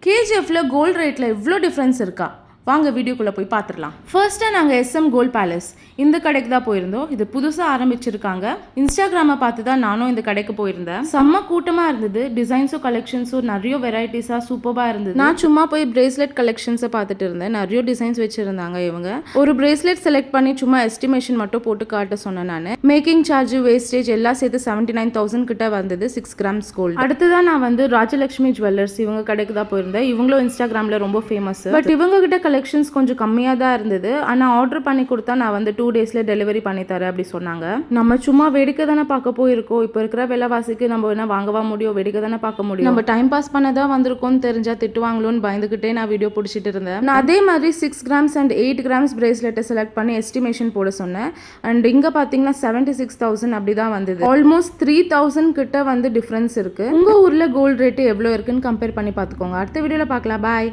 கேஜிஎஃப்ல gold ரேட்டில் இவ்வளோ difference இருக்கா? வாங்க வீடியோக்குள்ளே போய் பார்த்துடலாம். ஃபர்ஸ்ட்டாக நாங்கள் SM கோல்ட் பேலஸ் இந்த கடைக்கு தான் போயிருந்தோம். இது புதுசாக ஆரம்பிச்சிருக்காங்க. இன்ஸ்டாகிராமை பார்த்து தான் நானும் இந்த கடைக்கு போயிருந்தேன். செம்ம கூட்டமாக இருந்தது. டிசைன்ஸும் கலெக்ஷன்ஸும் நிறைய வெரைட்டிஸாக சூப்பராக இருந்தது. நான் சும்மா போய் பிரேஸ்லெட் கலெக்ஷன்ஸை பார்த்துட்டு இருந்தேன். நிறைய டிசைன்ஸ் வச்சுருந்தாங்க இவங்க. ஒரு பிரேஸ்லெட் செலக்ட் பண்ணி சும்மா எஸ்டிமேஷன் மட்டும் போட்டு காட்ட சொன்னேன் நான். மேக்கிங் சார்ஜ் வேஸ்டேஜ் எல்லாம் சேர்த்து 79,000 கிட்ட வந்தது 6 கிராம்ஸ் கோல்டு. அடுத்ததான் நான் வந்து ராஜலட்சுமி ஜுவல்லர்ஸ் இவங்க கடைக்கு தான் போயிருந்தேன். இவங்களும் இன்ஸ்டாகிராமில் ரொம்ப ஃபேமஸ். பட் இவங்க கிட்ட கலெக்ஷன்ஸ் கொஞ்சம் கம்மியாக தான் இருந்தது. ஆனால் ஆர்டர் பண்ணி கொடுத்தா நான் வந்து 2 daysல டெலிவரி பண்ணி தரேன் அப்படி சொன்னாங்க. நம்ம சும்மா வேடிக்கை தானே பார்க்க போயிருக்கோம். இப்போ இருக்கிற விலைவாசிக்கு நம்ம என்ன வாங்கவா முடியும்? வேடிக்கை தானே பார்க்க முடியும். நம்ம டைம் பாஸ் பண்ணதான் வந்திருக்கோம்னு தெரிஞ்சா திட்டுவாங்களோன்னு பயந்துக்கிட்டே நான் வீடியோ பிடிச்சிட்டு இருந்தேன். நான் அதே மாதிரி 6 கிராம்ஸ் அண்ட் 8 கிராம்ஸ் பிரேஸ்லெட்டை செலக்ட் பண்ணி எஸ்டிமேஷன் போட சொன்னேன். அண்ட் இங்கே பார்த்தீங்கன்னா 76,000 அப்படி தான் வந்தது. ஆல்மோஸ்ட் 3,000 கிட்ட வந்து டிஃப்ரென்ஸ் இருக்கு. உங்கள் ஊரில் கோல்டு ரேட்டு எவ்வளோ இருக்குன்னு கம்பேர் பண்ணி பார்த்துக்கோங்க. அடுத்த வீடியோவில் பார்க்கலாம். பாய்.